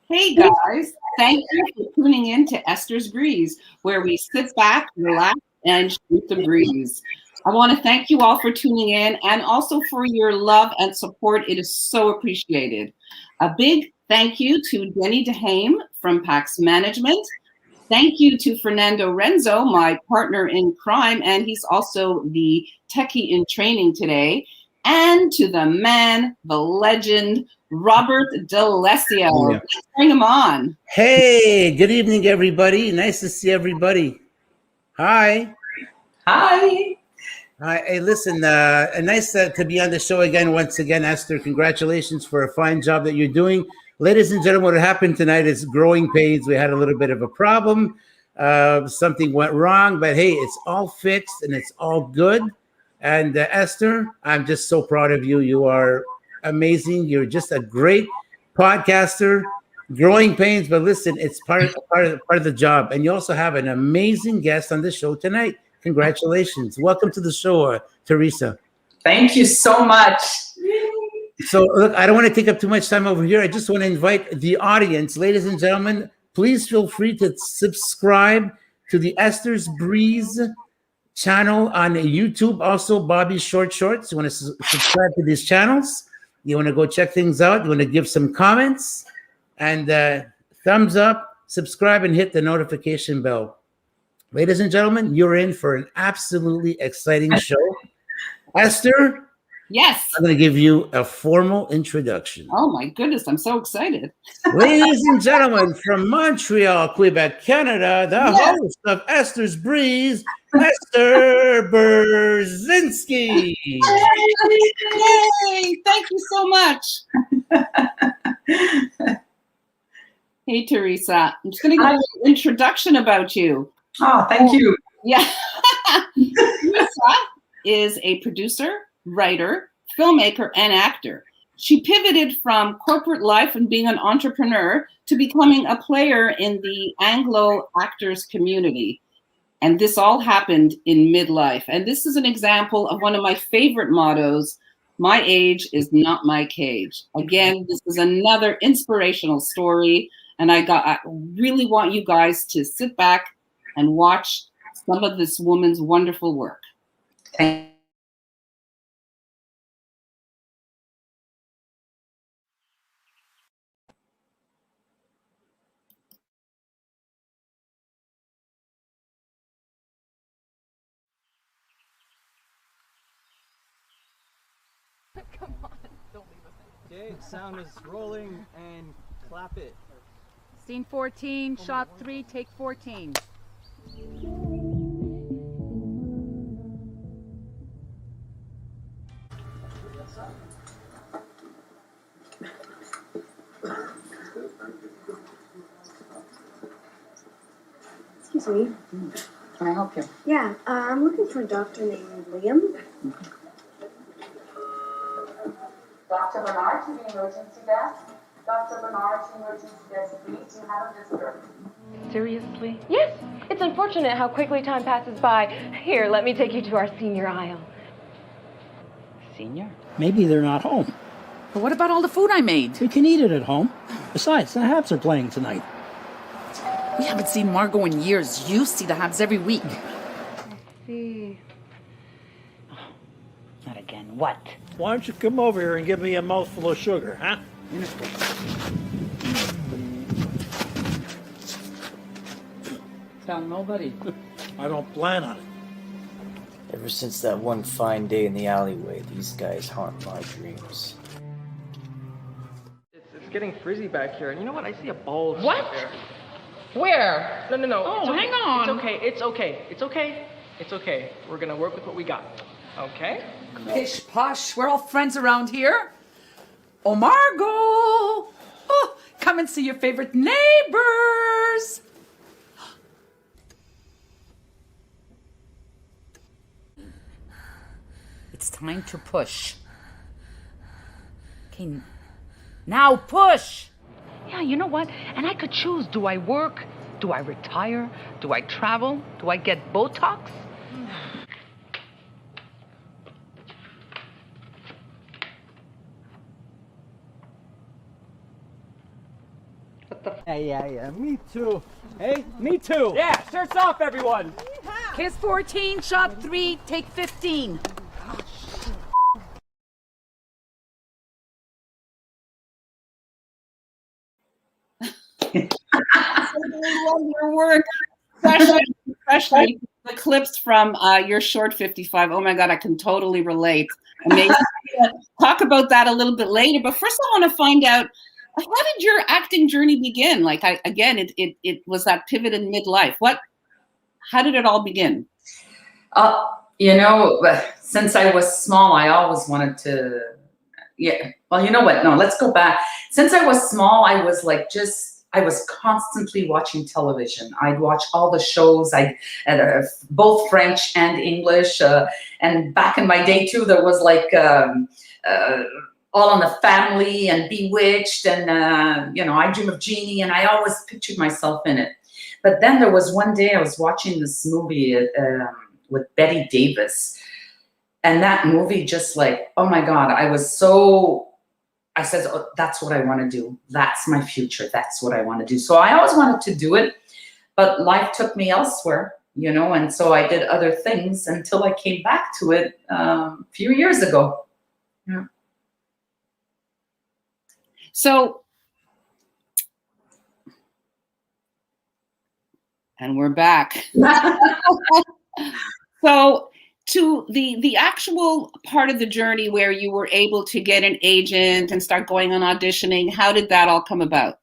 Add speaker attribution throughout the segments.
Speaker 1: Hey guys, thank you for tuning in to Esther's Breeze, where we sit back, relax, and shoot the breeze. I want to thank you all for tuning in and also for your love and support. It is so appreciated. A big thank you to Denny DeHame from Pax Management. Thank you to Fernando Renzo, my partner in crime, and he's also the techie in training today. And to the man, the legend, Robert D'Alessio.
Speaker 2: Yeah.
Speaker 1: Let's bring him on.
Speaker 2: Hey, good evening, everybody. Nice to see everybody. Hi.
Speaker 3: Hi.
Speaker 2: Hi. Hey, listen, nice to be on the show again. Once again, Esther, congratulations for a fine job that you're doing. Ladies and gentlemen, what happened tonight is growing pains. We had a little bit of a problem. Something went wrong, but hey, it's all fixed and it's all good. And Esther, I'm just so proud of you. You are amazing. You're just a great podcaster. Growing pains, but listen, it's part of the job. And you also have an amazing guest on the show tonight. Congratulations. Welcome to the show, Teresa.
Speaker 3: Thank you so much.
Speaker 2: So, look, I don't want to take up too much time over here. I just want to invite the audience, ladies and gentlemen, please feel free to subscribe to the Esther's Breeze channel on YouTube. Also, Bobby's Short Shorts. You want to subscribe to these channels. You want to go check things out. You want to give some comments and thumbs up, subscribe, and hit the notification bell. Ladies and gentlemen, you're in for an absolutely exciting show. Esther?
Speaker 1: Yes.
Speaker 2: I'm going to give you a formal introduction.
Speaker 1: Oh my goodness, I'm so excited.
Speaker 2: Ladies and gentlemen, from Montreal, Quebec, Canada, the host of Esther's Breeze, Esther Berzinski.
Speaker 1: Yay! Thank you so much. Hey, Teresa. I'm just going to give you an introduction about you.
Speaker 3: Oh, thank you.
Speaker 1: Yeah. Teresa is a producer, writer, filmmaker, and actor. She pivoted from corporate life and being an entrepreneur to becoming a player in the Anglo actors community. And this all happened in midlife. And this is an example of one of my favorite mottos: my age is not my cage. Again, this is another inspirational story. And I really want you guys to sit back and watch some of this woman's wonderful work.
Speaker 3: Thank
Speaker 4: Come on, don't leave us.
Speaker 5: Okay, sound is rolling and clap it.
Speaker 4: Scene 14, shot 3, take 14.
Speaker 6: Excuse me.
Speaker 3: Can I help you?
Speaker 6: Yeah, I'm looking for a doctor named Liam.
Speaker 7: Dr. Bernard to the emergency desk. Dr. Bernard to the emergency desk, please. You have a visitor.
Speaker 8: Seriously? Yes. It's unfortunate how quickly time passes by. Here, let me take you to our senior aisle.
Speaker 9: Senior? Maybe they're not home.
Speaker 10: But what about all the food I made?
Speaker 9: We can eat it at home. Besides, the Habs are playing tonight.
Speaker 10: We haven't seen Margot in years. You see the Habs every week.
Speaker 8: See.
Speaker 9: Oh, not again. What?
Speaker 11: Why don't you come over here and give me a mouthful of sugar, huh?
Speaker 10: Tell nobody.
Speaker 11: I don't plan on it.
Speaker 12: Ever since that one fine day in the alleyway, these guys haunt my dreams.
Speaker 5: It's getting frizzy back here, and you know what? I see a bulge.
Speaker 4: What?
Speaker 5: There.
Speaker 4: Where?
Speaker 5: No.
Speaker 4: Oh,
Speaker 5: it's okay.
Speaker 4: hang on.
Speaker 5: It's okay. We're gonna work with what we got. Okay?
Speaker 10: Pish posh, we're all friends around here. Oh, Margot! Oh, come and see your favorite neighbors. It's time to push. Okay, now push!
Speaker 4: Yeah, you know what? And I could choose. Do I work? Do I retire? Do I travel? Do I get Botox?
Speaker 11: Yeah, me too. Hey, me too. Yeah, shirts off, everyone.
Speaker 10: Kiss 14, shot 3, take 15.
Speaker 1: Your work, especially the clips from your short 55. Oh my God, I can totally relate. Amazing. Talk about that a little bit later. But first, I want to find out, how did your acting journey begin? Like, it was that pivot in midlife. How did it all begin?
Speaker 3: You know, since I was small, I always wanted to. Yeah. Well, you know what? No, let's go back. Since I was small, I was like I was constantly watching television. I'd watch all the shows, both French and English. And back in my day too, there was like All in the Family and Bewitched and, you know, I Dream of Jeannie, and I always pictured myself in it. But then there was one day I was watching this movie with Betty Davis. And that movie just like, oh my God, I said, oh, that's what I want to do. That's my future. That's what I want to do. So I always wanted to do it, but life took me elsewhere, you know, and so I did other things until I came back to it a few years ago. Yeah.
Speaker 1: So, and we're back. So, to the actual part of the journey where you were able to get an agent and start going on auditioning, how did that all come about?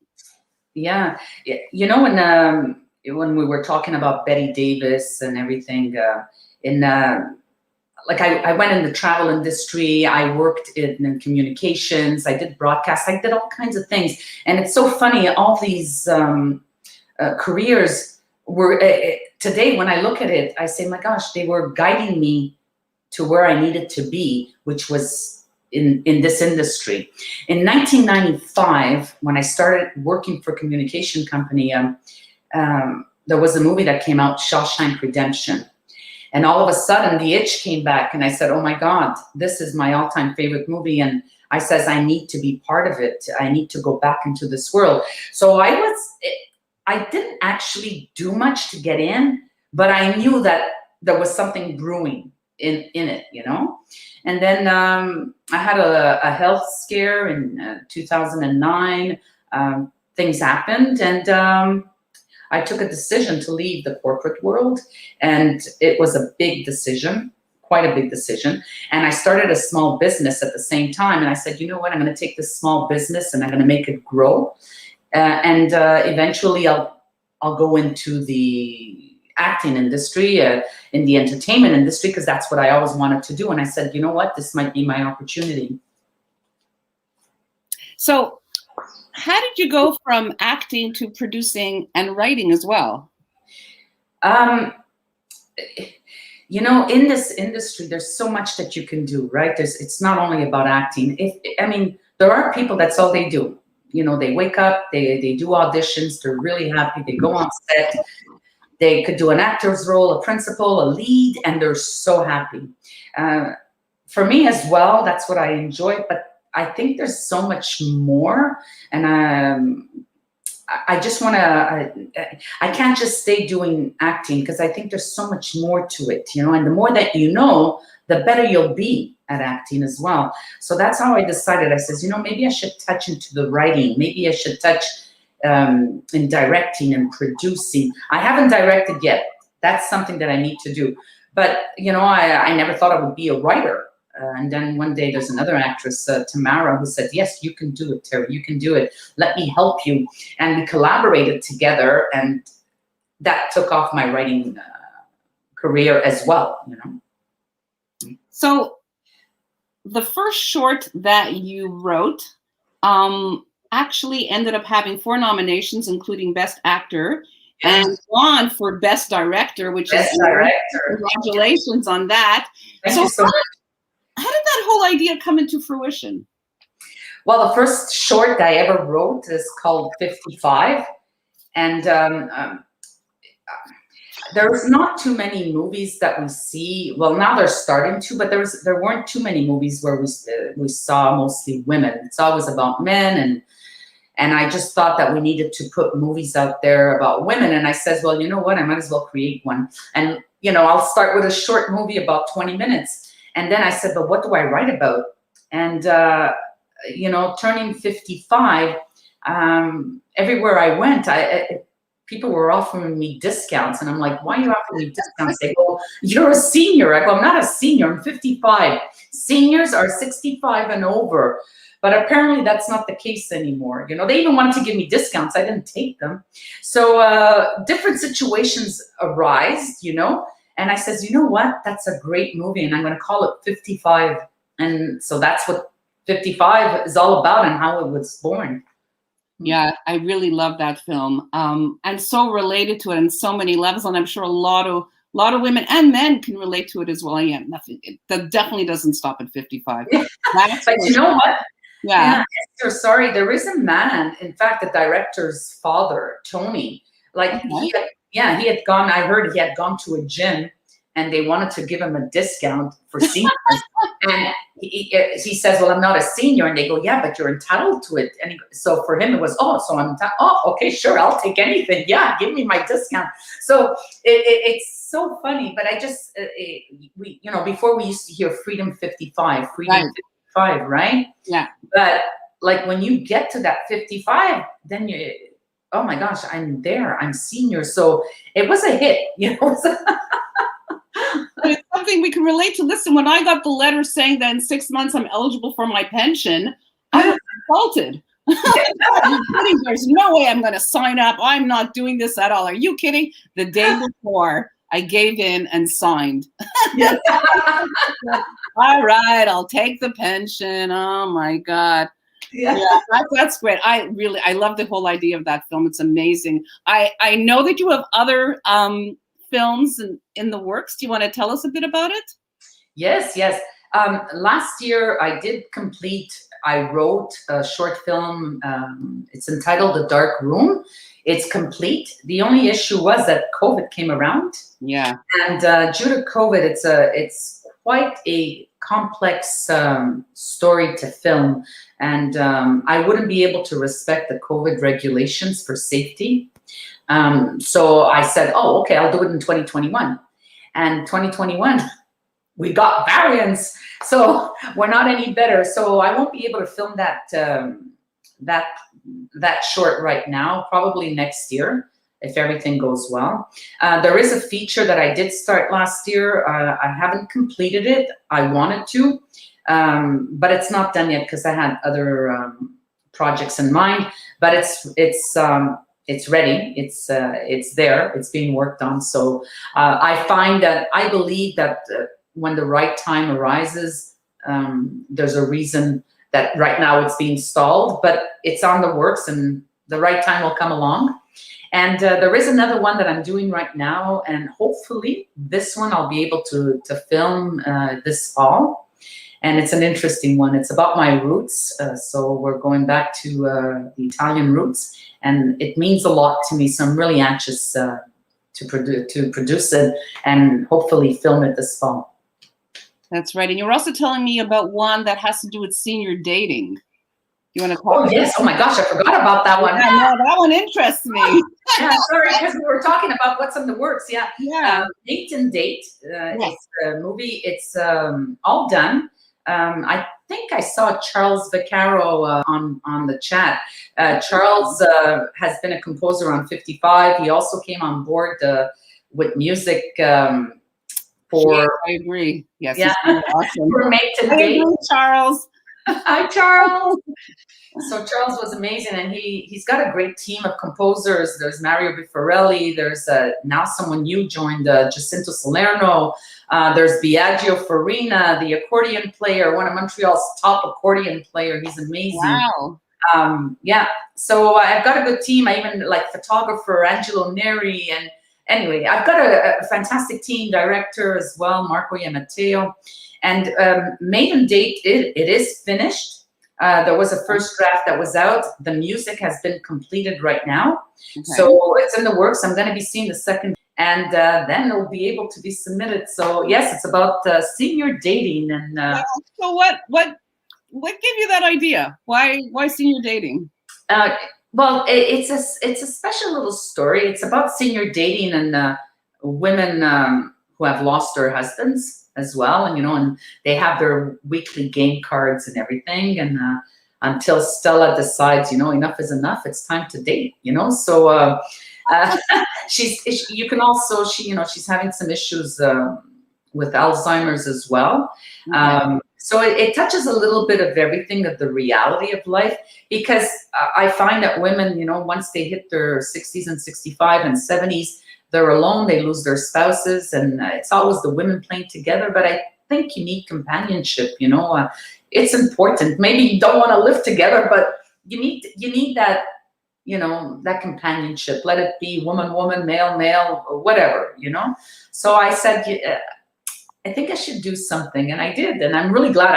Speaker 3: Yeah, you know, when we were talking about Betty Davis and everything, like I went in the travel industry, I worked in communications, I did broadcast, I did all kinds of things, and it's so funny. All these careers were today, when I look at it, I say, my gosh, they were guiding me to where I needed to be, which was in this industry. In 1995, when I started working for a communication company, there was a movie that came out, Shawshank Redemption. And all of a sudden, the itch came back, and I said, oh my God, this is my all-time favorite movie. And I says, I need to be part of it. I need to go back into this world. So I didn't actually do much to get in, but I knew that there was something brewing in it, you know? And then I had a health scare in 2009. Things happened, and I took a decision to leave the corporate world, and it was a big decision, quite a big decision. And I started a small business at the same time, and I said, you know what, I'm going to take this small business and I'm going to make it grow. And eventually I'll go into the acting industry, in the entertainment industry, because that's what I always wanted to do. And I said, you know what, this might be my opportunity.
Speaker 1: So how did you go from acting to producing and writing as well?
Speaker 3: You know, in this industry, there's so much that you can do, right? It's not only about acting. I mean, there are people, that's all they do. You know, they wake up, they do auditions, they're really happy, they go on set, they could do an actor's role, a principal, a lead, and they're so happy. For me as well, that's what I enjoy, but I think there's so much more, and I just want to, I can't just stay doing acting, because I think there's so much more to it, you know, and the more that you know, the better you'll be at acting as well. So that's how I decided. I says, you know, maybe I should touch into the writing. Maybe I should touch in directing and producing. I haven't directed yet. That's something that I need to do. But, you know, I never thought I would be a writer. And then one day there's another actress, Tamara, who said, yes, you can do it, Terry, you can do it. Let me help you. And we collaborated together, and that took off my writing career as well, you know.
Speaker 1: So the first short that you wrote actually ended up having 4 nominations, including Best Actor, and won for Best Director, which
Speaker 3: Best
Speaker 1: is
Speaker 3: Director.
Speaker 1: Congratulations on that.
Speaker 3: Thank you so much.
Speaker 1: How did that whole idea come into fruition?
Speaker 3: Well, the first short I ever wrote is called 55. And there's not too many movies that we see. Well, now they're starting to, but there weren't too many movies where we saw mostly women. It's always about men, And I just thought that we needed to put movies out there about women. And I said, well, you know what? I might as well create one. And, I'll start with a short movie about 20 minutes. And then I said, but what do I write about? And, turning 55, everywhere I went, people were offering me discounts. And I'm like, why are you offering me discounts? They go, you're a senior. I go, I'm not a senior, I'm 55. Seniors are 65 and over. But apparently that's not the case anymore. They even wanted to give me discounts. I didn't take them. So different situations arise, and I says, you know what? That's a great movie. And I'm going to call it 55. And so that's what 55 is all about and how it was born.
Speaker 1: Yeah, I really love that film. I'm so related to it on so many levels. And I'm sure a lot of women and men can relate to it as well. Yeah, that definitely doesn't stop at 55.
Speaker 3: But you know what?
Speaker 1: Yeah.
Speaker 3: Esther, sorry, there is a man, in fact, the director's father, Tony, he had gone, I heard he had gone to a gym and they wanted to give him a discount for seniors. And he says, well, I'm not a senior. And they go, yeah, but you're entitled to it. And so for him, it was, okay, sure, I'll take anything. Yeah, give me my discount. So it's so funny, but I just, before we used to hear Freedom 55, right?
Speaker 1: Yeah.
Speaker 3: But like when you get to that 55, then oh my gosh, I'm there, I'm senior. So it was a hit,
Speaker 1: But it's something we can relate to. Listen, when I got the letter saying that in 6 months I'm eligible for my pension, I was insulted. There's no way I'm going to sign up. I'm not doing this at all. Are you kidding? The day before, I gave in and signed. All right, I'll take the pension. Oh my God. Yeah, that's great. I love the whole idea of that film. It's amazing. I know that you have other films in the works. Do you want to tell us a bit about it?
Speaker 3: Yes. Last year I wrote a short film. It's entitled The Dark Room. It's complete. The only issue was that COVID came around.
Speaker 1: Yeah.
Speaker 3: And due to COVID, it's quite a complex story to film. And I wouldn't be able to respect the COVID regulations for safety. So I said, okay, I'll do it in 2021. And 2021, we got variants. So we're not any better. So I won't be able to film that short right now, probably next year, if everything goes well. There is a feature that I did start last year. I haven't completed it. I wanted to, but it's not done yet because I had other projects in mind. But it's ready. It's there. It's being worked on. So I believe that when the right time arises, there's a reason that right now it's being stalled, but it's on the works and the right time will come along. And there is another one that I'm doing right now, and hopefully this one I'll be able to film this fall. And it's an interesting one. It's about my roots. So we're going back to the Italian roots, and it means a lot to me. So I'm really anxious to produce it and hopefully film it this fall.
Speaker 1: That's right. And you're also telling me about one that has to do with senior dating. You want to talk
Speaker 3: about yes. Oh my gosh, I forgot about that one.
Speaker 1: Yeah, no, that one interests me.
Speaker 3: Yeah, sorry, because we were talking about what's in the works. Yeah. Date and Date.
Speaker 1: Yes.
Speaker 3: It's a movie. It's all done. I think I saw Charles Vaccaro on the chat. Charles has been a composer on 55. He also came on board with music for.
Speaker 1: I agree. Yes.
Speaker 3: Yeah.
Speaker 1: Awesome.
Speaker 3: For Mate to Date.
Speaker 1: Charles.
Speaker 3: Hi, Charles. So Charles was amazing, and he's got a great team of composers. There's Mario Buffarelli. There's now someone new joined, Jacinto Salerno. There's Biagio Farina, the accordion player, one of Montreal's top accordion player. He's amazing.
Speaker 1: Wow.
Speaker 3: Yeah. So I've got a good team. I even like photographer Angelo Neri, and anyway, I've got a fantastic team, director as well, Marco Yamateo. And Mate and Date, it is finished. There was a first draft that was out. The music has been completed right now. Okay. So it's in the works. I'm going to be seeing the second, and then it'll be able to be submitted. So yes, it's about senior dating. And
Speaker 1: so what gave you that idea? Why senior dating?
Speaker 3: Well, it's a special little story. It's about senior dating and women who have lost their husbands as well, and and they have their weekly game cards and everything, and until Stella decides, enough is enough, it's time to date, So you can also she's having some issues with Alzheimer's as well. So it touches a little bit of everything of the reality of life, because I find that women, once they hit their 60s and 65 and 70s, they're alone, they lose their spouses, and it's always the women playing together. But I think you need companionship, it's important. Maybe you don't want to live together, but you need that, that companionship. Let it be woman, woman, male, male, or whatever, So I said, I think I should do something, and I did, and I'm really glad.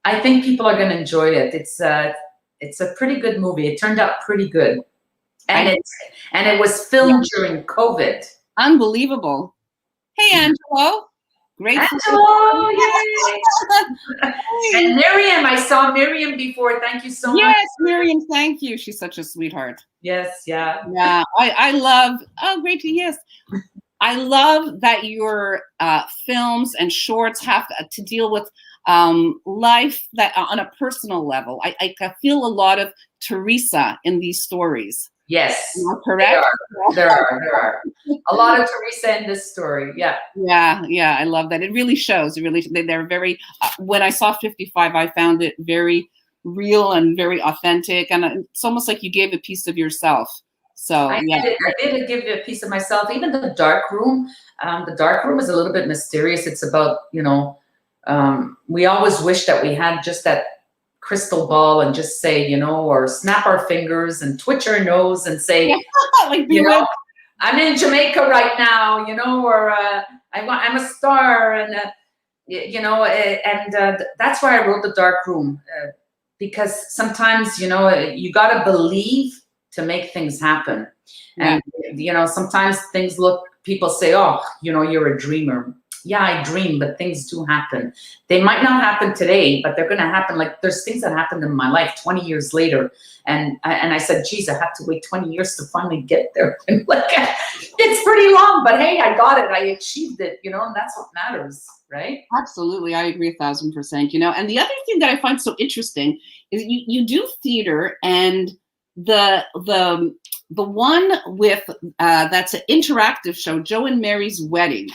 Speaker 3: I think people are going to enjoy it. It's a pretty good movie. It turned out pretty good, and it was filmed during COVID.
Speaker 1: Unbelievable. Hey, Angelo. Great.
Speaker 3: Angelo, yay. And Miriam, I saw Miriam before. Thank you so much.
Speaker 1: Yes, Miriam, thank you. She's such a sweetheart.
Speaker 3: Yes, yeah.
Speaker 1: Yeah, I love, great to yes. I love that your films and shorts have to deal with life that on a personal level. I feel a lot of Teresa in these stories.
Speaker 3: Yes,
Speaker 1: correct.
Speaker 3: There are a lot of Teresa in this story. Yeah.
Speaker 1: Yeah. I love that. It really shows. It really, they're very. When I saw 55, I found it very real and very authentic, and it's almost like you gave a piece of yourself. So
Speaker 3: I did give you a piece of myself. Even the dark room. The dark room is a little bit mysterious. It's about we always wish that we had just that crystal ball and just say, or snap our fingers and twitch our nose and say, I'm in Jamaica right now, or I'm a star, and that's why I wrote the dark room, because sometimes you got to believe to make things happen, and sometimes people say, oh, you're a dreamer. Yeah, I dream, but things do happen. They might not happen today, but they're going to happen. Like there's things that happened in my life 20 years later. And I said, geez, I have to wait 20 years to finally get there. And it's pretty long, but hey, I got it. I achieved it, and that's what matters, right?
Speaker 1: Absolutely. I agree 1,000%, and the other thing that I find so interesting is you do theater, and the one with that's an interactive show, Joe and Mary's Wedding.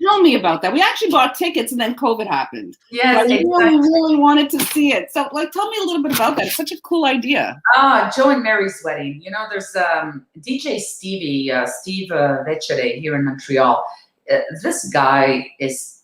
Speaker 1: Tell me about that. We actually bought tickets, and then COVID happened.
Speaker 3: Yes,
Speaker 1: I really wanted to see it. So, tell me a little bit about that. It's such a cool idea.
Speaker 3: Joe and Mary's Wedding. There's DJ Stevie, Steve Vecere here in Montreal. This guy is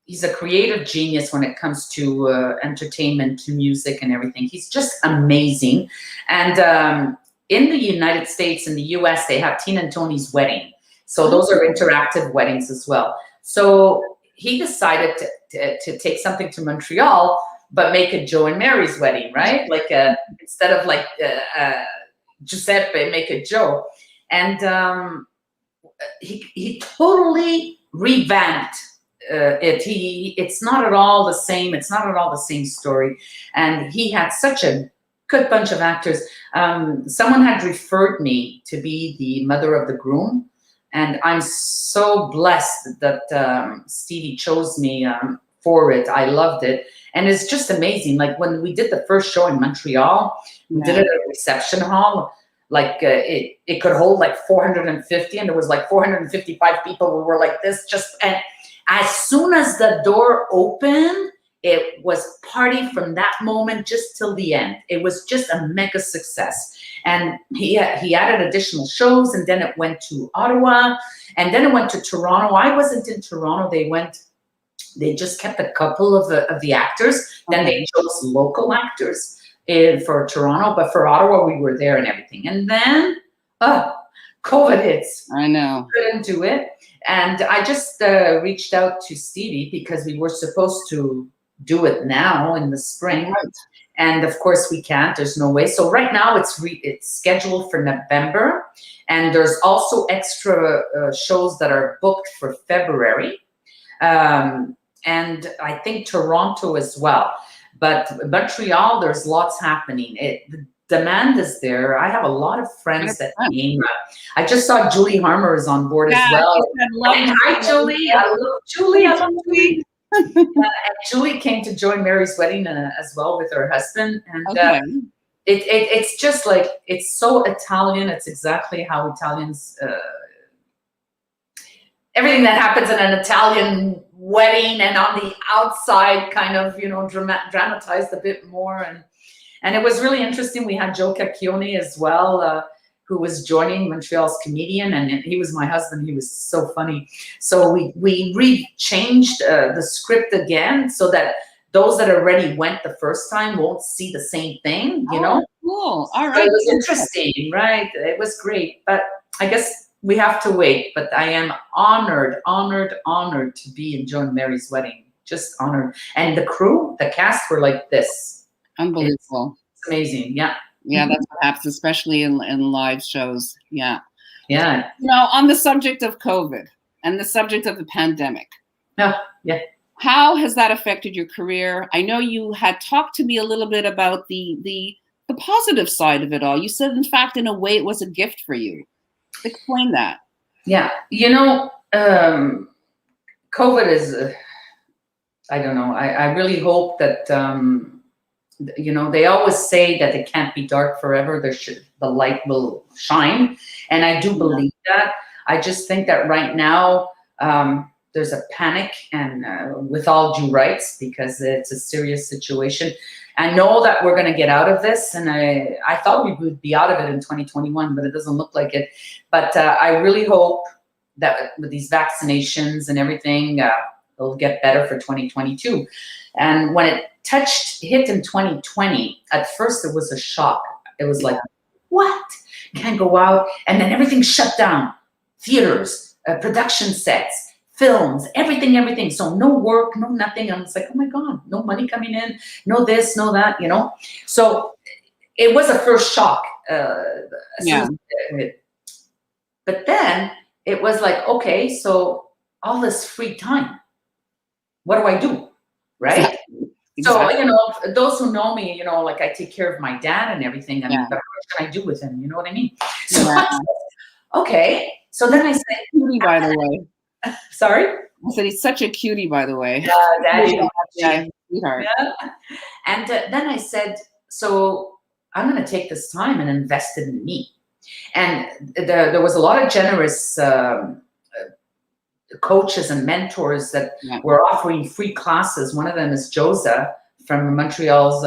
Speaker 3: he's a creative genius when it comes to entertainment, to music, and everything. He's just amazing. And in the United States, in the US, they have Tina and Tony's Wedding. So those are interactive weddings as well. So he decided to take something to Montreal, but make it Joe and Mary's Wedding, right? Instead of Giuseppe, make it Joe. And he totally revamped it. It's not at all the same. It's not at all the same story. And he had such a good bunch of actors. Someone had referred me to be the mother of the groom. And I'm so blessed that Stevie chose me for it. I loved it. And it's just amazing. Like when we did the first show in Montreal, we did it at a reception hall. It could hold 450, and there was 455 people. We were like this and as soon as the door opened, it was party from that moment just till the end. It was just a mega success. And he added additional shows, and then it went to Ottawa, and then it went to Toronto. I wasn't in Toronto. They just kept a couple of the actors. Then they chose local actors for Toronto, but for Ottawa, we were there and everything. And then, COVID hits.
Speaker 1: I know.
Speaker 3: Couldn't do it. And I just reached out to Stevie because we were supposed to do it now in the spring. Right. And of course we can't, there's no way. So right now it's scheduled for November. And there's also extra shows that are booked for February. And I think Toronto as well. But Montreal, there's lots happening. demand is there. I have a lot of friends that came. I just saw Julie Harmer is on board as well. And hi, Julie. I love Julie. I love Julie. And Julie came to join Mary's wedding as well with her husband. And it's just like, it's so Italian. It's exactly how Italians, everything that happens in an Italian wedding and on the outside kind of, you know, dramatized a bit more. And it was really interesting. We had Joe Cacchione as well, who was joining, Montreal's comedian, and he was my husband. He was so funny. So we changed the script again so that those that already went the first time won't see the same thing, you know?
Speaker 1: Cool. All right.
Speaker 3: So it was interesting, right? It was great. But I guess we have to wait. But I am honored to be in Joan Mary's wedding. Just honored. And the crew, the cast were like this.
Speaker 1: Unbelievable.
Speaker 3: It's amazing. Yeah.
Speaker 1: Yeah, that's what happens, especially in live shows. Yeah.
Speaker 3: Yeah.
Speaker 1: You know, on the subject of COVID and the subject of the pandemic.
Speaker 3: Yeah.
Speaker 1: How has that affected your career? I know you had talked to me a little bit about the positive side of it all. You said, in fact, in a way, it was a gift for you. Explain that.
Speaker 3: Yeah. You know, COVID is, I don't know. I really hope that, you know, they always say that it can't be dark forever. The light will shine. And I do believe that. I just think that right now, there's a panic, and with all due rights, because it's a serious situation. I know that we're going to get out of this, and I thought we would be out of it in 2021, but it doesn't look like it. But I really hope that with these vaccinations and everything, it'll get better for 2022. And when it hit in 2020, at first it was a shock. It was like, what? Can't go out. And then everything shut down. Theaters, production sets, films, everything. So no work, no nothing. I was like, oh my God, no money coming in, no this, no that, you know? So it was a first shock. But then it was like, okay, so all this free time, what do I do? Right? Exactly. So, you know, those who know me, you know, like I take care of my dad and everything. I mean, but what can I do with him? You know what I mean? So I said, okay. So then I said,
Speaker 1: cutie, by the way.
Speaker 3: Sorry?
Speaker 1: I said, he's such a cutie, by the way.
Speaker 3: Yeah. And then I said, so I'm going to take this time and invest in me. And there was a lot of generous coaches and mentors that were offering free classes. One of them is Josa from Montreal's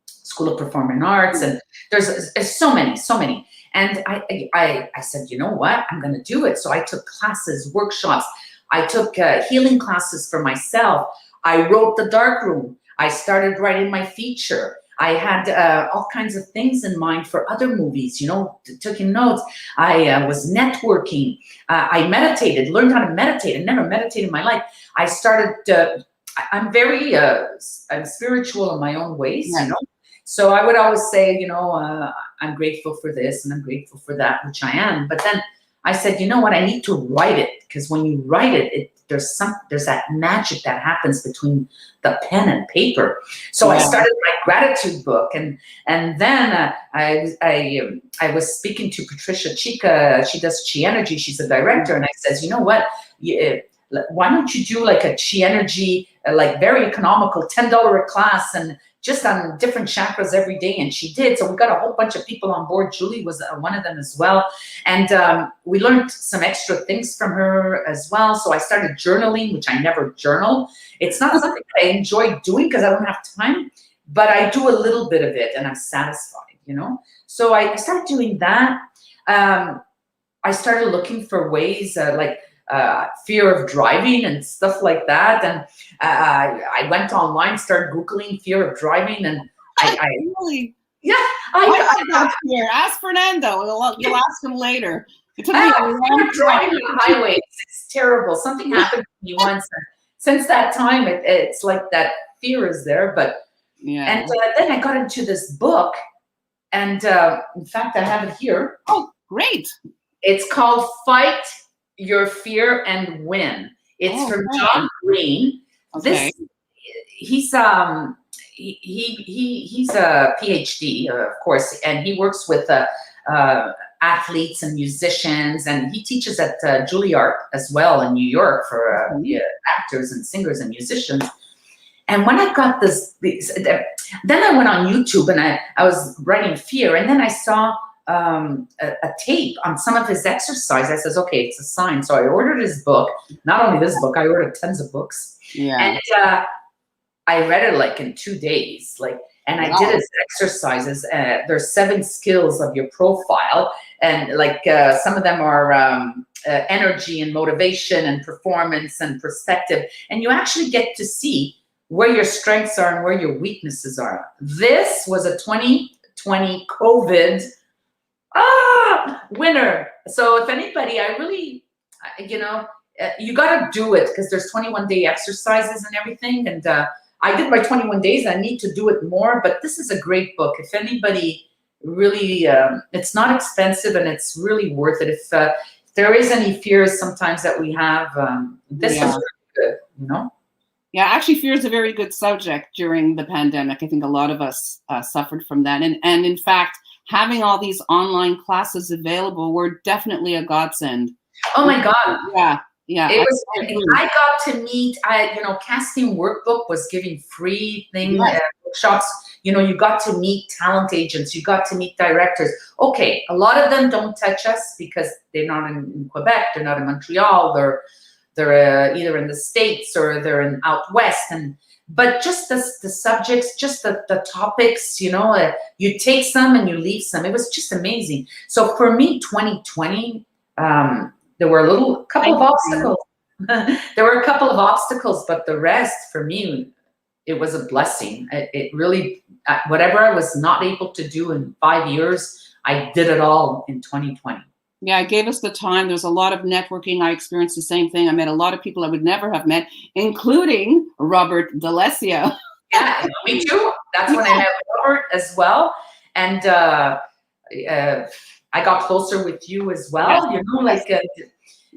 Speaker 3: School of Performing Arts. And there's so many. And I said, you know what? I'm going to do it. So I took classes, workshops. I took healing classes for myself. I wrote The Dark Room. I started writing my feature. I had all kinds of things in mind for other movies, you know, taking notes. I was networking. I meditated, learned how to meditate. I never meditated in my life. I started, I'm very I'm spiritual in my own ways, you know. So I would always say, you know, I'm grateful for this and I'm grateful for that, which I am. But then I said, you know what, I need to write it, because when you write it, there's that magic that happens between the pen and paper. So I started my gratitude book, and then I was speaking to Patricia Chica. She does Chi Energy. She's a director, and I says, you know what, why don't you do like a Chi Energy, like very economical, $10 a class, and just on different chakras every day. And she did. So we got a whole bunch of people on board. Julie was one of them as well. And we learned some extra things from her as well. So I started journaling, which I never journal. It's not something I enjoy doing because I don't have time, but I do a little bit of it and I'm satisfied, you know? So I started doing that. I started looking for ways like fear of driving and stuff like that. And I went online, started Googling fear of driving, and I
Speaker 1: really,
Speaker 3: I
Speaker 1: got fear. Ask Fernando. You'll ask him later. It took me
Speaker 3: a long driving on highways. It's terrible. Something happened to me once. And since that time, it's like that fear is there. But and then I got into this book, and in fact, I have it here.
Speaker 1: Oh, great!
Speaker 3: It's called Fight Your Fear and Win. It's from John Green. Okay. he's a PhD, of course, and he works with athletes and musicians, and he teaches at Juilliard as well in New York for actors and singers and musicians. And when I got then I went on YouTube and I was writing fear, and then I saw a tape on some of his exercise. I says, okay, it's a sign. So I ordered his book. Not only this book, I ordered tons of books.
Speaker 1: Yeah.
Speaker 3: And I read it like in 2 days. And I did his exercises. There's 7 skills of your profile, and some of them are energy and motivation and performance and perspective. And you actually get to see where your strengths are and where your weaknesses are. This was a 2020 COVID winner. So if anybody, I really, you got to do it, because there's 21-day exercises and everything. And I did my 21 days. I need to do it more, but this is a great book. If anybody really, it's not expensive and it's really worth it. If there is any fears sometimes that we have, this is really good,
Speaker 1: Yeah, actually, fear is a very good subject during the pandemic. I think a lot of us suffered from that. And in fact, having all these online classes available were definitely a godsend.
Speaker 3: Oh my God.
Speaker 1: Yeah. Yeah.
Speaker 3: It was, I got to meet, Casting Workbook was giving free workshops. You got to meet talent agents. You got to meet directors. Okay, a lot of them don't touch us because they're not in Quebec. They're not in Montreal. They're either in the States or they're in out west. But just the subjects, just the topics, you take some and you leave some. It was just amazing. So for me, 2020, there were a couple of obstacles. There were a couple of obstacles, but the rest for me, it was a blessing. It really, whatever I was not able to do in 5 years, I did it all in 2020.
Speaker 1: Yeah, it gave us the time. There's a lot of networking. I experienced the same thing. I met a lot of people I would never have met, including Robert D'Alessio.
Speaker 3: Yeah, me too. That's when I met Robert as well. And I got closer with you as well.
Speaker 1: Yes.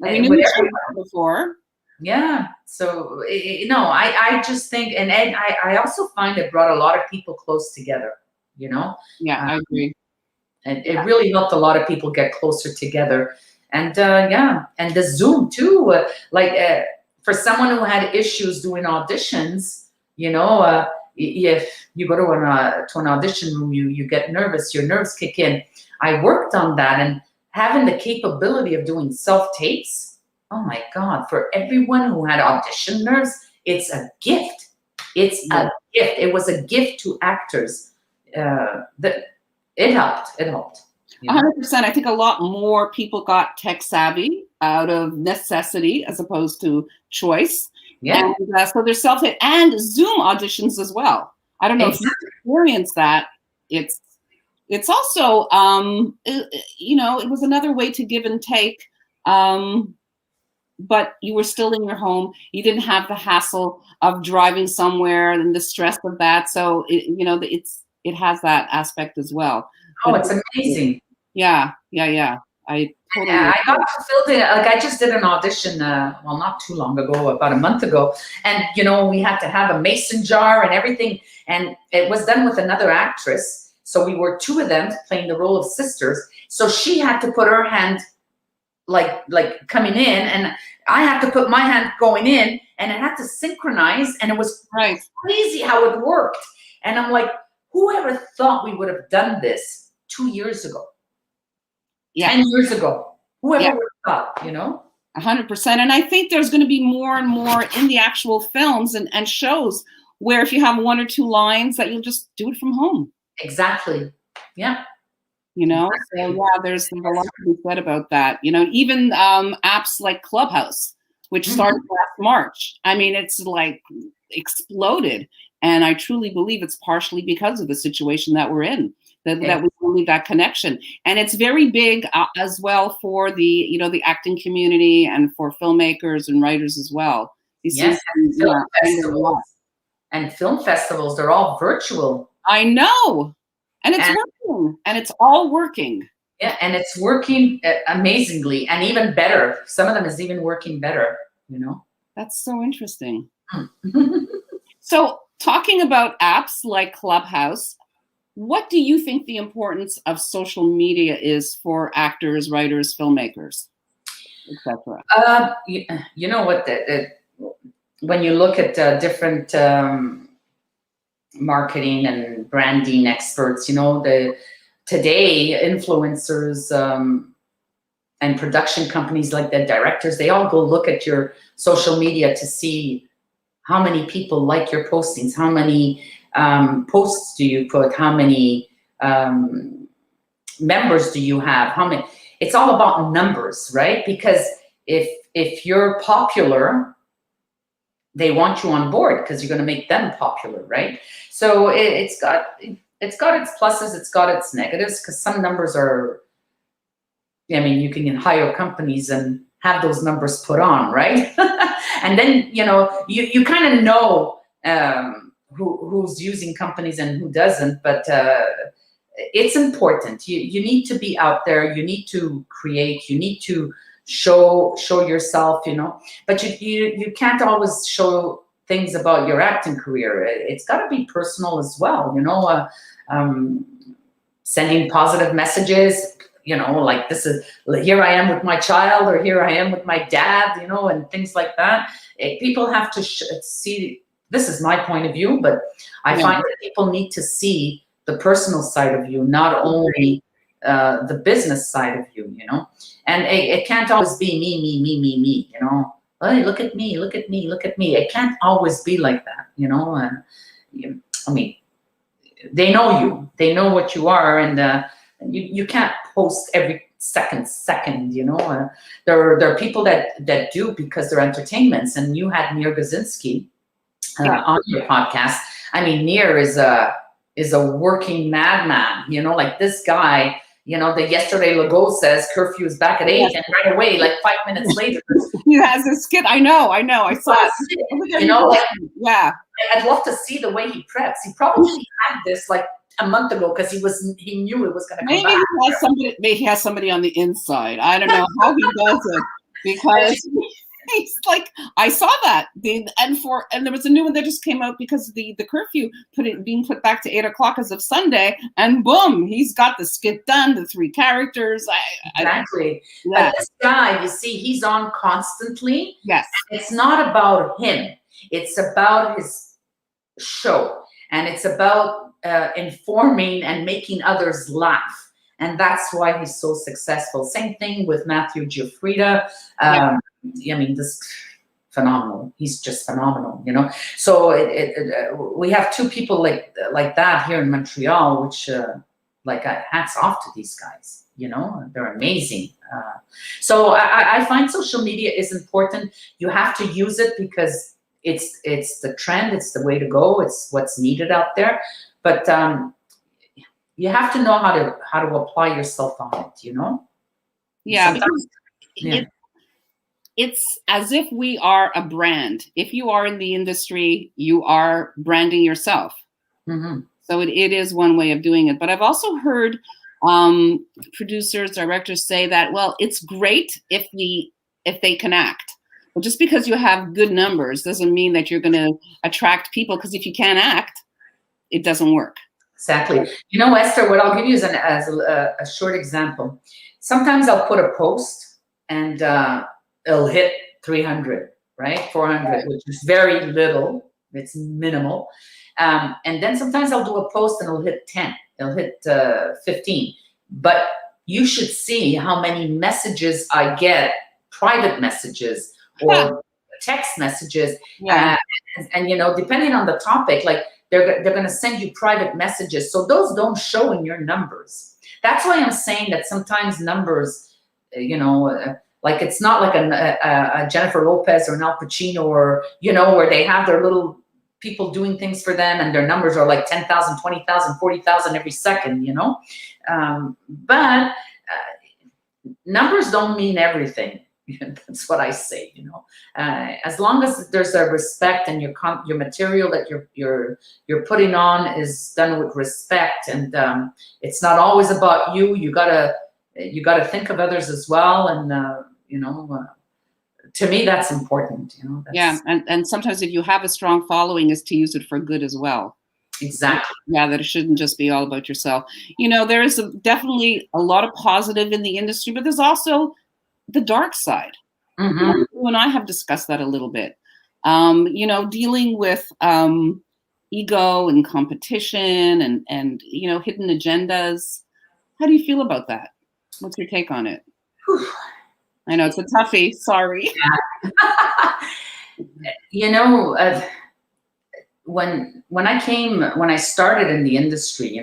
Speaker 1: We knew each other before.
Speaker 3: Yeah. So, I just think, and Ed, I also find it brought a lot of people close together,
Speaker 1: Yeah, I agree.
Speaker 3: And it really helped a lot of people get closer together. And and the Zoom too, for someone who had issues doing auditions, if you go to an audition room, you get nervous, your nerves kick in. I worked on that, and having the capability of doing self-tapes, oh my God, for everyone who had audition nerves, it's a gift. It's a gift. It was a gift to actors. It helped.
Speaker 1: 100%. I think a lot more people got tech savvy out of necessity as opposed to choice.
Speaker 3: Yeah.
Speaker 1: And so there's self-tape and Zoom auditions as well. I don't know if you experienced that. It's also, it was another way to give and take, but you were still in your home. You didn't have the hassle of driving somewhere and the stress of that. So, it has that aspect as well.
Speaker 3: Oh, it's amazing.
Speaker 1: Yeah. I
Speaker 3: got fulfilled it. I just did an audition, not too long ago, about a month ago. And, we had to have a mason jar and everything. And it was done with another actress. So we were 2 of them playing the role of sisters. So she had to put her hand like coming in, and I had to put my hand going in, and it had to synchronize. And it was crazy how it worked. And I'm like, whoever thought we would have done this 2 years ago? 10 years ago? Whoever would have thought,
Speaker 1: 100%. And I think there's going to be more and more in the actual films and shows where if you have 1 or 2 lines that you'll just do it from home.
Speaker 3: Exactly. Yeah.
Speaker 1: So there's a lot to be said about that. Even apps like Clubhouse, which started last March. I mean, it's like exploded. And I truly believe it's partially because of the situation that we're in, that we need that connection. And it's very big as well for the, the acting community and for filmmakers and writers as well.
Speaker 3: Yes, and film festivals, they're all virtual.
Speaker 1: I know. And it's working. And it's all working.
Speaker 3: Yeah, and it's working amazingly and even better. Some of them is even working better,
Speaker 1: That's so interesting. So talking about apps like Clubhouse, what do you think the importance of social media is for actors, writers, filmmakers, etc.?
Speaker 3: You know what? When you look at different marketing and branding experts, you know, today influencers and production companies, like the directors, they all go look at your social media to see how many people like your postings, how many posts do you put, how many members do you have, how many. It's all about numbers, right? Because if you're popular, they want you on board because you're going to make them popular, right? So it's got its pluses, it's got its negatives, because some numbers are, I mean, you can hire companies and have those numbers put on, right? And then, you know, you kind of know who's using companies and who doesn't, but it's important. You need to be out there, you need to create, you need to show yourself, you know, but you can't always show things about your acting career. It's got to be personal as well, you know, sending positive messages, you know, like this is, here I am with my child, or here I am with my dad, you know, and things like that. People have to see, this is my point of view, but I find that people need to see the personal side of you, not only the business side of you, you know. And it can't always be me, you know. Hey, look at me, look at me, look at me. It can't always be like that, you know. I mean, they know you, they know what you are, and you can't post every second, you know. There are people that do, because they're entertainments. And you had Nir Gazinski on your podcast. I mean, Nir is a working madman, you know, like this guy, you know, the Yesterday Legault says curfew is back at 8, and right away, like 5 minutes later.
Speaker 1: He has a skit. I know, I saw it.
Speaker 3: You know,
Speaker 1: yeah.
Speaker 3: I'd love to see the way he preps. He probably had this like a month ago, because he knew it was going to come back.
Speaker 1: Maybe he has somebody on the inside. I don't know how he does it, because he's like, I saw that. And there was a new one that just came out because the curfew being put back to 8 o'clock as of Sunday, and boom, he's got the skit done, the 3 characters.
Speaker 3: Exactly. But this guy, you see, he's on constantly.
Speaker 1: Yes.
Speaker 3: It's not about him. It's about his show, and it's about informing and making others laugh. And that's why he's so successful. Same thing with Matthew Giuffrida. I mean, this phenomenal. He's just phenomenal, you know. So we have 2 people like that here in Montreal, which hats off to these guys. You know, they're amazing. So I find social media is important. You have to use it because it's the trend. It's the way to go. It's what's needed out there. But you have to know how to apply yourself on it. You know.
Speaker 1: Yeah. It's as if we are a brand. If you are in the industry, you are branding yourself.
Speaker 3: Mm-hmm.
Speaker 1: So it is one way of doing it. But I've also heard producers, directors say that, well, it's great if they can act. But just because you have good numbers doesn't mean that you're going to attract people, because if you can't act, it doesn't work.
Speaker 3: Exactly. You know, Esther, what I'll give you as a short example. Sometimes I'll put a post and it'll hit 300, right? 400, which is very little. It's minimal. And then sometimes I'll do a post and it'll hit 10. It'll hit 15. But you should see how many messages I get, private messages or text messages. And you know, depending on the topic, like they're going to send you private messages. So those don't show in your numbers. That's why I'm saying that sometimes numbers, you know, like it's not like a Jennifer Lopez or an Al Pacino, or, you know, where they have their little people doing things for them and their numbers are like 10,000, 20,000, 40,000 every second, you know. But numbers don't mean everything. That's what I say, you know. As long as there's a respect and your material that you're putting on is done with respect, and it's not always about you. You gotta think of others as well, and you know, to me, that's important.
Speaker 1: Yeah, and sometimes if you have a strong following, is to use it for good as well.
Speaker 3: Exactly.
Speaker 1: Yeah, that it shouldn't just be all about yourself. There is definitely a lot of positive in the industry, but there's also the dark side.
Speaker 3: Mm-hmm.
Speaker 1: You and I have discussed that a little bit. Dealing with ego and competition and hidden agendas. How do you feel about that? What's your take on it?
Speaker 3: Whew.
Speaker 1: I know it's a toughie. Sorry.
Speaker 3: When I started in the industry,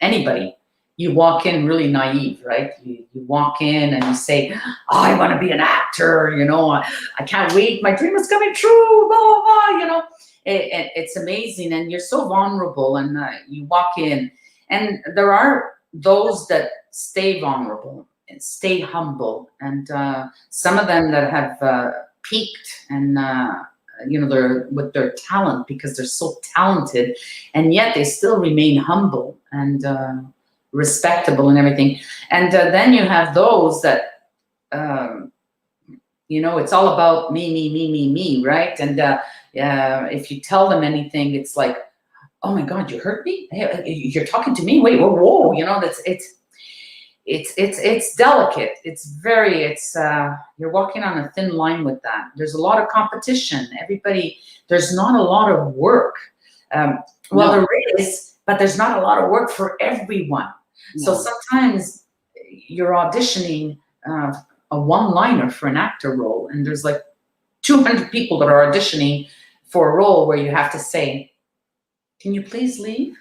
Speaker 3: anybody, you walk in really naive, right? You walk in and you say, oh, I want to be an actor, I can't wait, my dream is coming true, blah, blah, blah, it's amazing, and you're so vulnerable, and you walk in, and there are those that stay vulnerable and stay humble, and some of them that have peaked and they're with their talent because they're so talented, and yet they still remain humble and respectable and everything. And then you have those that it's all about me, right? And if you tell them anything, it's like, oh my God, you hurt me? Hey, you're talking to me? Wait, whoa, it's delicate. You're walking on a thin line with that. There's a lot of competition. There's not a lot of work. There is, but there's not a lot of work for everyone. No. So sometimes you're auditioning a one-liner for an actor role, and there's like 200 people that are auditioning for a role where you have to say, can you please leave?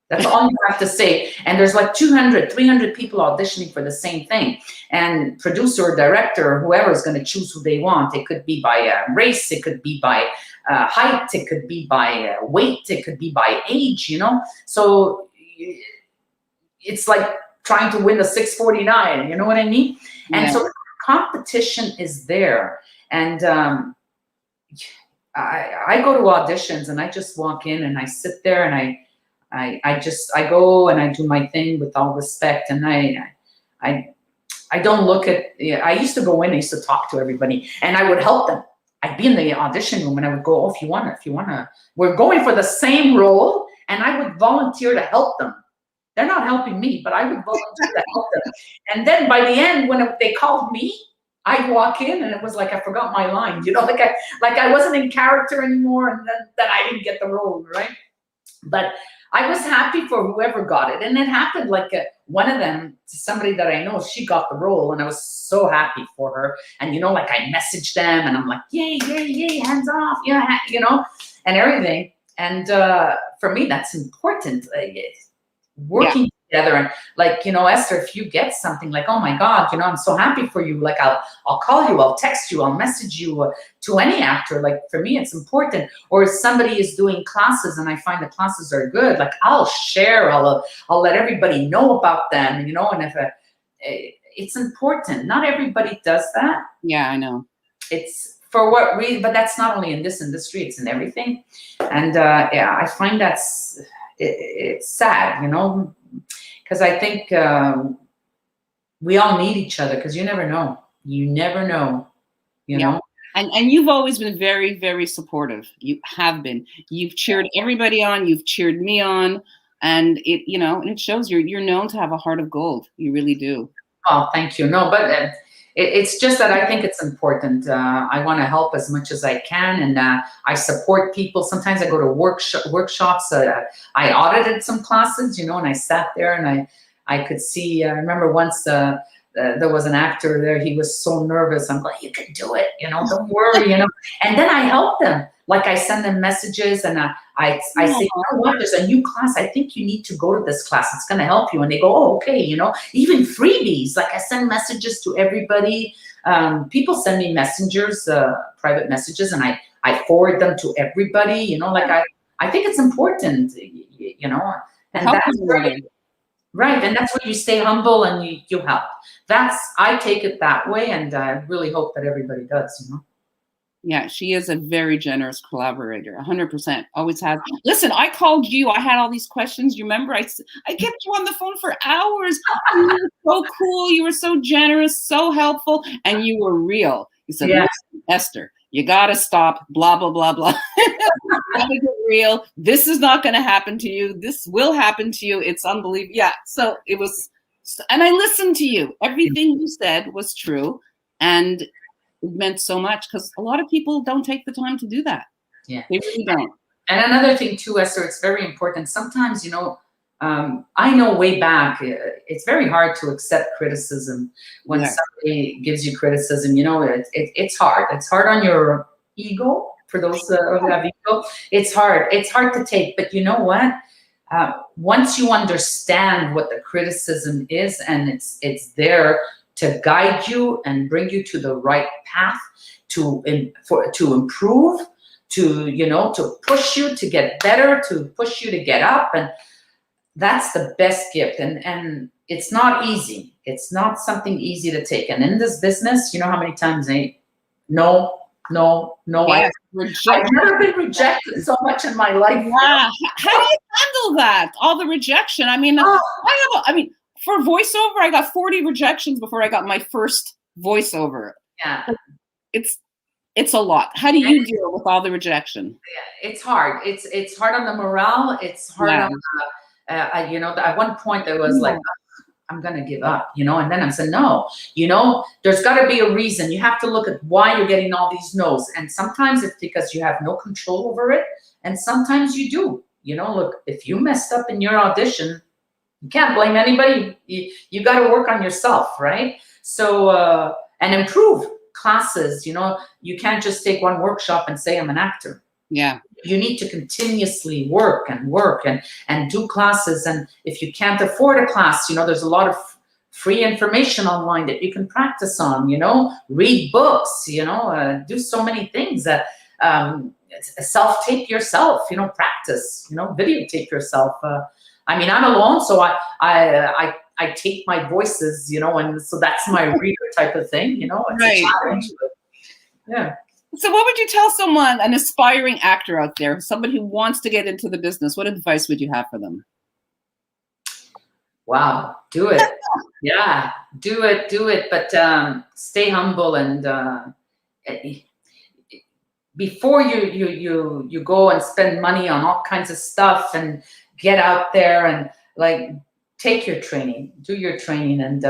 Speaker 3: That's all you have to say. And there's like 200, 300 people auditioning for the same thing. And producer or director or whoever is going to choose who they want. It could be by race. It could be by height. It could be by weight. It could be by age, So it's like trying to win the 649. You know what I mean? Yeah. And so competition is there. And I go to auditions and I just walk in and I sit there and I go and I do my thing with all respect, and I don't look at. I used to go in, I used to talk to everybody, and I would help them. I'd be in the audition room and I would go, oh, if you wanna, we're going for the same role, and I would volunteer to help them. They're not helping me, but I would volunteer to help them. And then by the end, when they called me, I'd walk in and it was like I forgot my line, like I wasn't in character anymore, and then I didn't get the role, right? But I was happy for whoever got it. And it happened like one of them, somebody that I know, she got the role, and I was so happy for her. And, like I messaged them and I'm like, yay, yay, yay, hands off, yeah, and everything. And for me, that's important. Working together, and like, Esther, if you get something like, oh my God, I'm so happy for you. Like I'll call you, I'll text you, I'll message you to any actor. Like for me, it's important. Or if somebody is doing classes and I find the classes are good, like I'll share, I'll let everybody know about them, and if it's important. Not everybody does that.
Speaker 1: Yeah, I know.
Speaker 3: It's for what reason, but that's not only in this industry, it's in everything. And I find it's sad, because I think we all need each other, because you never know. You never know, you know?
Speaker 1: And you've always been very, very supportive. You have been. You've cheered everybody on. You've cheered me on. And it shows you're known to have a heart of gold. You really do.
Speaker 3: Oh, thank you. No, but it's just that I think it's important. I want to help as much as I can, and I support people. Sometimes I go to workshops. I audited some classes, and I sat there and I could see. I remember once there was an actor there. He was so nervous. I'm like, you can do it, don't worry, And then I help them. Like I send them messages, and I say, you know what, there's a new class. I think you need to go to this class. It's going to help you. And they go, oh, okay. Even freebies. Like I send messages to everybody. People send me messengers, private messages, and I forward them to everybody. Like I think it's important. And that's right. And that's where you stay humble and you help. I take it that way, and I really hope that everybody does.
Speaker 1: Yeah, she is a very generous collaborator, 100%. Always has. Listen, I called you. I had all these questions. You remember? I kept you on the phone for hours. You were so cool. You were so generous, so helpful, and you were real. You said,
Speaker 3: Yeah.
Speaker 1: "Listen, Esther, you got to stop, blah, blah, blah, blah. You gotta get real. This is not going to happen to you. This will happen to you. It's unbelievable." Yeah, so it was, and I listened to you. Everything you said was true, and it meant so much because a lot of people don't take the time to do that.
Speaker 3: Yeah.
Speaker 1: They really don't.
Speaker 3: And another thing too, Esther, it's very important. Sometimes, you know, I know way back, it's very hard to accept criticism when somebody gives you criticism. You know, it's hard. It's hard on your ego. For those who have ego, it's hard. It's hard to take. But you know what? Once you understand what the criticism is, and it's there to guide you and bring you to the right path, to improve, to, you know, to push you to get better, to push you to get up, and that's the best gift. And it's not easy. It's not something easy to take. And in this business, you know how many times no.
Speaker 1: Yes,
Speaker 3: I've never been rejected so much in my life.
Speaker 1: Yeah. How do you handle that? All the rejection. I mean, I mean, for voiceover, I got 40 rejections before I got my first voiceover.
Speaker 3: Yeah.
Speaker 1: It's a lot. How do you deal with all the rejection?
Speaker 3: Yeah, it's hard. It's hard on the morale. It's hard on you know, at one point I was like, I'm going to give up, you know, and then I said, no, you know, there's got to be a reason. You have to look at why you're getting all these no's. And sometimes it's because you have no control over it. And sometimes you do, you know, look, if you messed up in your audition, you can't blame anybody. You got to work on yourself, right? So, and improve classes, you know, you can't just take one workshop and say, I'm an actor.
Speaker 1: Yeah.
Speaker 3: You need to continuously work and do classes. And if you can't afford a class, you know, there's a lot of free information online that you can practice on, you know, read books, you know, do so many things that self-tape yourself, you know, practice, you know, videotape yourself. I mean, I'm alone, so I tape my voices, you know, and so that's my reader type of thing, you know, it's a challenge. Yeah.
Speaker 1: So what would you tell someone, an aspiring actor out there, somebody who wants to get into the business, what advice would you have for them?
Speaker 3: Wow, do it. Yeah, do it. But stay humble, and before you go and spend money on all kinds of stuff and get out there and like take your training, do your training, and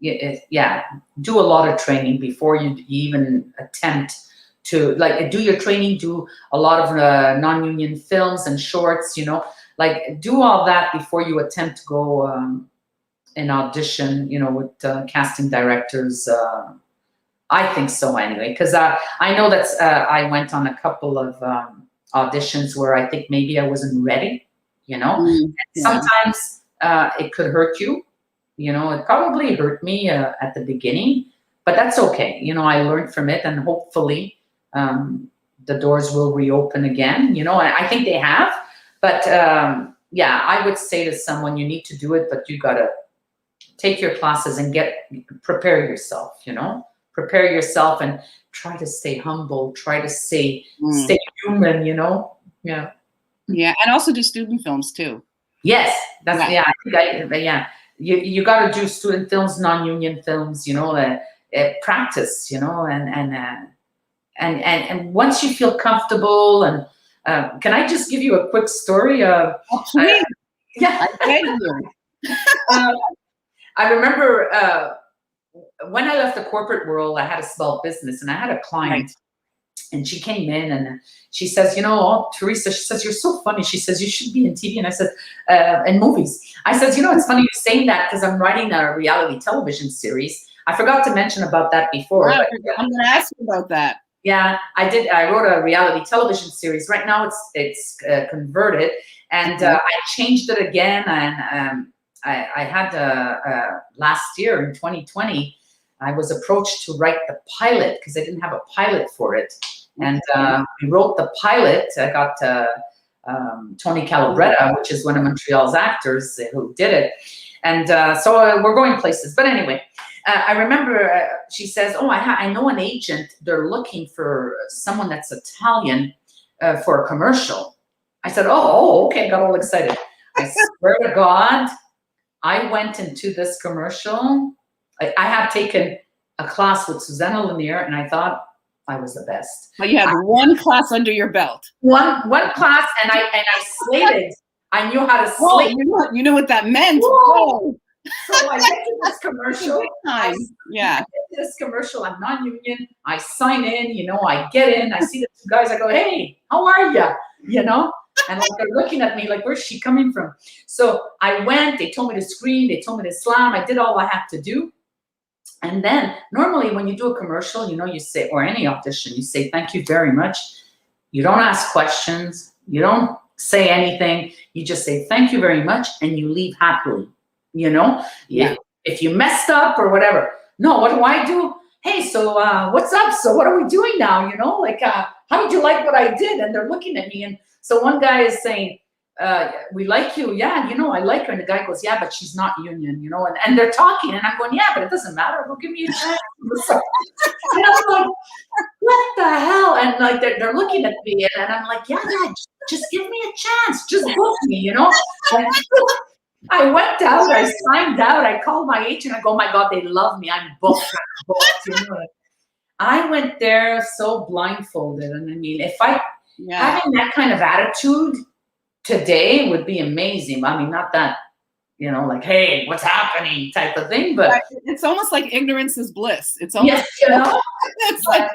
Speaker 3: yeah, do a lot of training before you even attempt to like do your training, do a lot of non-union films and shorts, you know, like do all that before you attempt to go and audition, you know, with casting directors. I think so anyway, because I know that I went on a couple of auditions where I think maybe I wasn't ready, you know. Sometimes it could hurt you. You know, it probably hurt me at the beginning, but that's okay. You know, I learned from it, and hopefully the doors will reopen again, you know, and I think they have. But yeah, I would say to someone, you need to do it, but you got to take your classes and prepare yourself, you know, prepare yourself and try to stay humble, try to stay human, you know. Yeah. Yeah.
Speaker 1: And also do student films too.
Speaker 3: Yes. That's, yeah. You got to do student films, non-union films, you know, practice, you know, and once you feel comfortable, and can I just give you a quick story? Yeah. I remember when I left the corporate world, I had a small business, and I had a client. And she came in and she says, you know, Teresa, she says, you're so funny. She says, you should be in TV. And I said, in movies. I said, you know, it's funny you're saying that because I'm writing a reality television series. I forgot to mention about that before.
Speaker 1: But, I'm going to ask you about that.
Speaker 3: Yeah, I did. I wrote a reality television series. Right now it's converted, and I changed it again. And I had last year in 2020, I was approached to write the pilot because I didn't have a pilot for it. And we wrote the pilot. I got Tony Calabretta, which is one of Montreal's actors who did it. And so we're going places. But anyway, I remember she says, "Oh, I know an agent. They're looking for someone that's Italian for a commercial." I said, "Oh, okay." Got all excited. I swear to God, I went into this commercial. I had taken a class with Susanna Lanier, and I thought I was the best.
Speaker 1: But you had one class under your belt.
Speaker 3: One class, and I slated. I knew how to slate.
Speaker 1: You know what that meant.
Speaker 3: Whoa. So I get to this commercial.
Speaker 1: I get
Speaker 3: to this commercial. I'm non-union. I sign in. You know, I get in. I see the two guys. I go, "Hey, how are you?" You know, and like they're looking at me like, "Where's she coming from?" So I went. They told me to scream. They told me to slam. I did all I had to do. And then normally when you do a commercial, you know, you say, or any audition, you say, "Thank you very much." You don't ask questions. You don't say anything. You just say, "Thank you very much," and you leave happily. You know, if you messed up or whatever. No, what do? "Hey, so what's up? So what are we doing now?" You know, like, "How did you like what I did?" And they're looking at me. And so one guy is saying, "We like you." "Yeah, you know, I like her." And the guy goes, "Yeah, but she's not union," you know, and they're talking. And I'm going, "Yeah, but it doesn't matter. Well, give me a chance." And I'm like, what the hell? And like, they're looking at me. And I'm like, yeah, just give me a chance. Just book me, you know. And I went out, I signed out, I called my agent, I go, "Oh my God, they love me. I'm booked." You know? I went there so blindfolded. And I mean, if having that kind of attitude today would be amazing. I mean, not that, you know, like, "Hey, what's happening?" type of thing, but
Speaker 1: it's almost like ignorance is bliss. It's almost,
Speaker 3: yes, you know,
Speaker 1: it's like,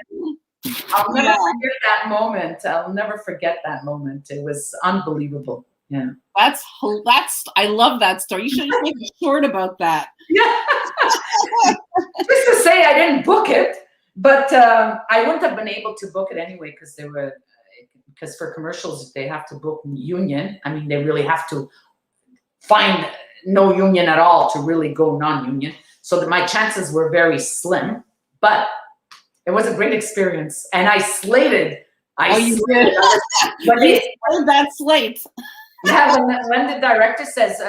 Speaker 3: I'll never forget that moment. I'll never forget that moment. It was unbelievable. Yeah.
Speaker 1: I love that story. You should make a short about that.
Speaker 3: Yeah. Just to say I didn't book it, but I wouldn't have been able to book it anyway because for commercials, they have to book union. I mean, they really have to find no union at all to really go non-union. So that my chances were very slim, but it was a great experience. And I slated.
Speaker 1: You did.
Speaker 3: But
Speaker 1: you slayed that slate.
Speaker 3: Yeah, when the director says,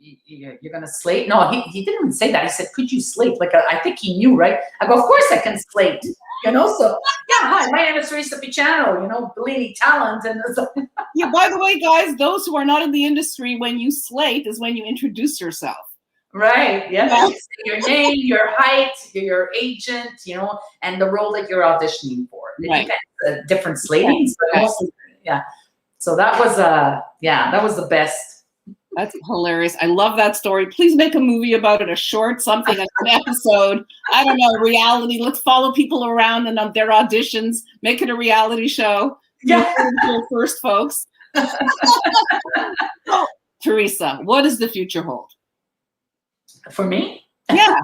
Speaker 3: "You're going to slate," no, he didn't even say that. He said, "Could you slate?" Like, I think he knew, right? I go, "Of course I can slate." You know, so yeah, hi, my name is Teresa Picciano, you know, Bellini talent. And
Speaker 1: yeah, by the way, guys, those who are not in the industry, when you slate is when you introduce yourself.
Speaker 3: Right, yeah. Your name, your height, your agent, you know, and the role that you're auditioning for. Right. Different slatings, but mostly, yeah. So that was that was the best.
Speaker 1: That's hilarious. I love that story. Please make a movie about it, a short something, an episode. I don't know, reality. Let's follow people around and on their auditions. Make it a reality show.
Speaker 3: Yeah.
Speaker 1: First, folks. Oh, Teresa, what does the future hold?
Speaker 3: For me?
Speaker 1: Yeah.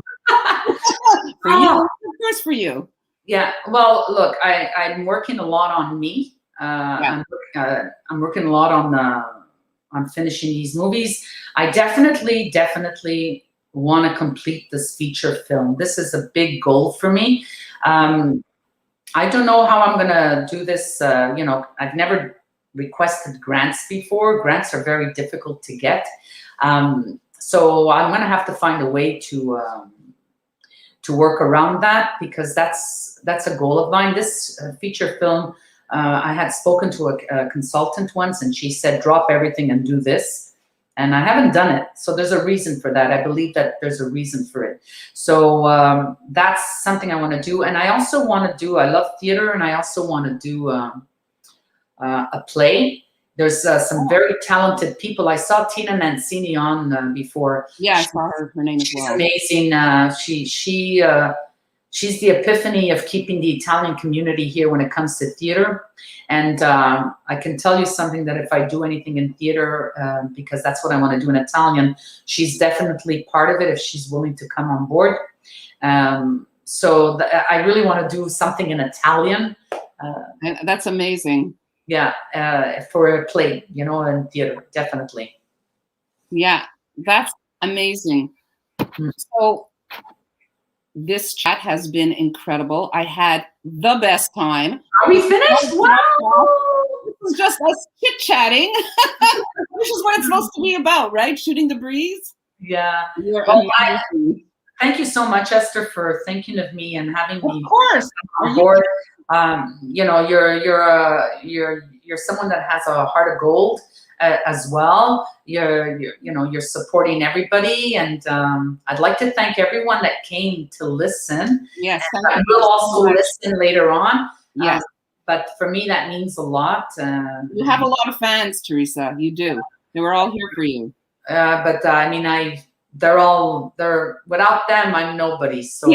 Speaker 1: For you. Of course, for you.
Speaker 3: Yeah. Well, look, I'm working a lot on me. I'm working a lot on finishing these movies. I definitely want to complete this feature film. This is a big goal for me. I don't know how I'm gonna do this. You know, I've never requested grants before. Grants are very difficult to get. So I'm gonna have to find a way to work around that, because that's a goal of mine. This feature film. I had spoken to a consultant once, and she said, "Drop everything and do this." And I haven't done it. So there's a reason for that. I believe that there's a reason for it. So that's something I want to do. And I also want to do, I love theater, and I also want to do a play. There's some very talented people. I saw Tina Mancini on before.
Speaker 1: Yeah, I saw her name as well.
Speaker 3: She's amazing. She's the epiphany of keeping the Italian community here when it comes to theater. And I can tell you something, that if I do anything in theater, because that's what I want to do in Italian, she's definitely part of it if she's willing to come on board. So I really want to do something in Italian.
Speaker 1: That's amazing.
Speaker 3: Yeah, for a play, you know, in theater, definitely.
Speaker 1: Yeah, that's amazing. So this chat has been incredible. I had the best time.
Speaker 3: Are we finished? Wow!
Speaker 1: This is just us chit-chatting, which is what it's supposed to be about, right? Shooting the breeze.
Speaker 3: Yeah.
Speaker 1: You're amazing.
Speaker 3: Thank you so much, Esther, for thinking of me and having me
Speaker 1: Of course.
Speaker 3: on board. You know, you're someone that has a heart of gold as well. You're supporting everybody, and I'd like to thank everyone that came to listen.
Speaker 1: Yes,
Speaker 3: I will also listen later on.
Speaker 1: Yes.
Speaker 3: But for me, that means a lot.
Speaker 1: You have a lot of fans, Teresa. You do. They were all here for you.
Speaker 3: But I mean, they're without them, I'm nobody. So,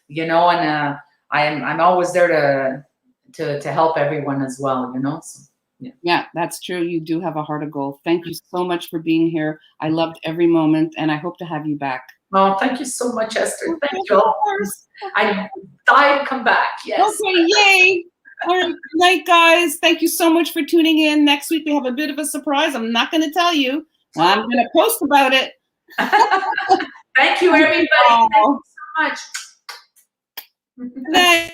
Speaker 3: you know, and I'm always there to help everyone as well, you know. So,
Speaker 1: yeah, that's true. You do have a heart of gold. Thank you so much for being here. I loved every moment, and I hope to have you back.
Speaker 3: Oh, thank you so much, Esther. Thank you. I die to come back. Yes.
Speaker 1: Okay, yay. All right, good night, guys. Thank you so much for tuning in. Next week, we have a bit of a surprise. I'm not going to tell you. I'm going to post about it.
Speaker 3: Thank you, everybody. Thank you so much.
Speaker 1: Good night.